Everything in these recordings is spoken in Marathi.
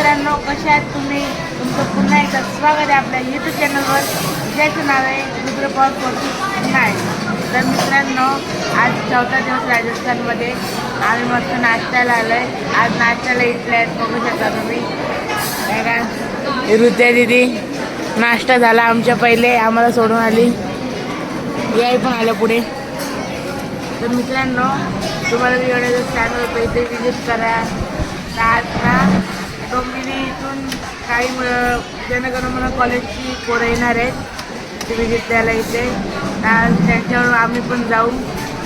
मित्रांनो, कसे आहेत तुम्ही? तुमचं पुन्हा एकदा स्वागत आहे आपल्या यूट्यूब चॅनलवर, ज्याचं नाव आहे रुद्रपॉल 49. तर मित्रांनो, आज चौथा दिवस राजस्थानमध्ये. आम्ही मस्त नाश्त्याला आलो आहे. आज नाश्त्याला इथले आहेत, बघू शकता तुम्ही. ऋत्या दिदी नाश्ता झाला आमच्या, पहिले आम्हाला सोडून आली, याही पण आलं पुढे. तर मित्रांनो, तुम्हाला मी एवढं सांगत होतो इथे विजिट करा. तर आज ना डोंबिवली इथून काही जनगणमन कॉलेजची पोरं येणार आहेत ते विजिट द्यायला इथे. आज त्यांच्यावर आम्ही पण जाऊ.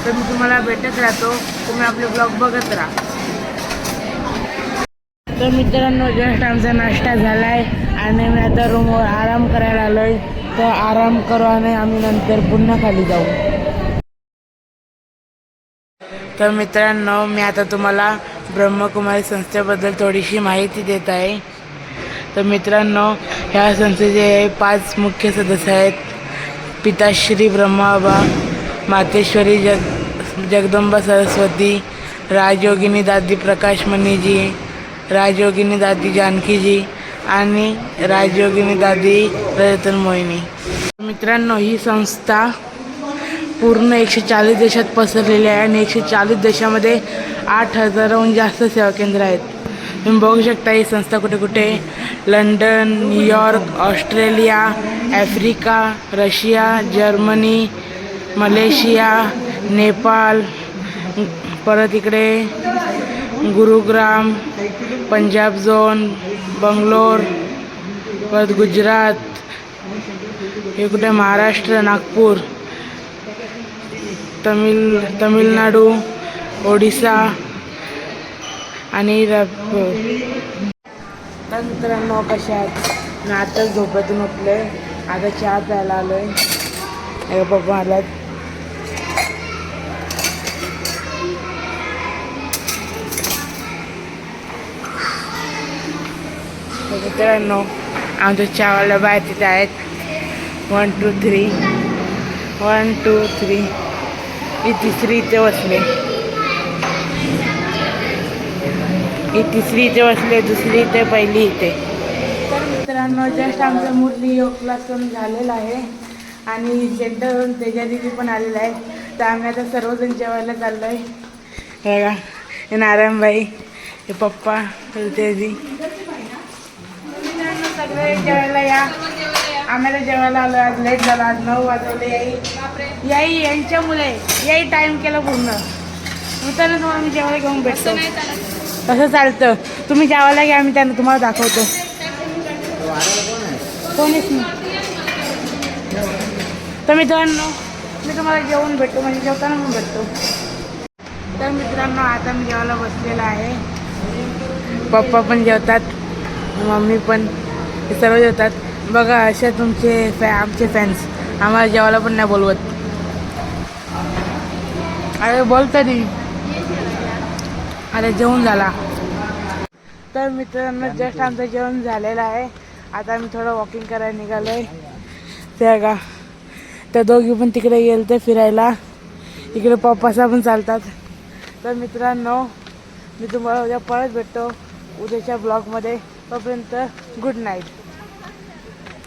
तर मी तुम्हाला भेटत राहतो, तुम्ही आपले ब्लॉग बघत राहा. तर मित्रांनो, जस्ट आमचा नाश्ता झाला आहे आणि मी आता रूमवर आराम करायला आलो आहे. तर आराम करू आणि आम्ही नंतर पुन्हा खाली जाऊ. तर मित्रांनो, मी आता तुम्हाला ब्रह्मकुमारी संस्थेबद्दल थोडीशी माहिती देत आहे. तर मित्रांनो, ह्या संस्थेचे 5 मुख्य सदस्य आहेत. पिताश्री ब्रह्माबा, मातेश्वरी जगदंबा सरस्वती, राजयोगिनी दादी प्रकाशमणीजी, राजयोगिनी दादी जानकीजी आणि राजयोगिनी दादी रतन मोहिनी. मित्रांनो, ही संस्था पूर्ण 140 देशात पसरलेली आहे आणि 140 देशामध्ये 8,000हून जास्त सेवा केंद्र आहेत. तुम्ही बघू शकता ही संस्था कुठे कुठे: London, New York, Australia, Africa, Russia, Germany, Malaysia, Nepal, परत इकडे गुरुग्राम, पंजाब झोन, बंगलोर, परत गुजरात, हे कुठे महाराष्ट्र, नागपूर, तमिळनाडू, ओडिसा आणि तर मित्रांनो, कशा आहेत? मी आताच झोपेतून उठले, आता चहा प्यायला आलो आहे. पप्पा आलात. मित्रांनो, आमच्या चहावाल्या बाहेर तिथे आहेत. 1 2 3 1 2 3. ही तिसरी इथे बसले, दुसरी इथे, पहिली इथे. तर मित्रांनो, जस्ट आमचा मुरली योग क्लास करून झालेला आहे आणि सेंटरवरून तेजा दिदी पण आलेला आहे. तर आम्ही आता सर्वजण जेवायला चाललो आहे. हे का, हे नारायणबाई, हे पप्पा, तेजी, सगळे जेवायला या. आम्हाला जेवायला आलो. आज लेट झाला, आज 9 वाजवले. याई यांच्यामुळे याही टाईम केला पूर्ण. मित्रांनो, तुम्हाला मी जेवायला घेऊन भेटतो. कसं चालतं, तुम्ही जेवायला घ्या, आम्ही त्यांना तुम्हाला दाखवतो. कोणीच नाही. तर मित्रांनो, मी तुम्हाला जेवण भेटतो, म्हणजे जेवताना पण भेटतो. तर मित्रांनो, आता मी जेवायला बसलेला आहे. पप्पा पण जेवतात, मम्मी पण, हे सर्व जेवतात. बघा, असे तुमचे आमचे फॅन्स आम्हाला जेवायला पण नाही बोलवत. अरे बोल तरी. अरे जेवण झाला. तर मित्रांनो, जस्ट आमचं जेवण झालेलं आहे. आता आम्ही थोडं वॉकिंग करायला निघालो आहे. त्या का त्या दोघी पण तिकडे गेल ते फिरायला. इकडे पप्पासा पण चालतात. तर मित्रांनो, मी तुम्हाला उद्या परत भेटतो उद्याच्या ब्लॉगमध्ये. तोपर्यंत गुड नाईट.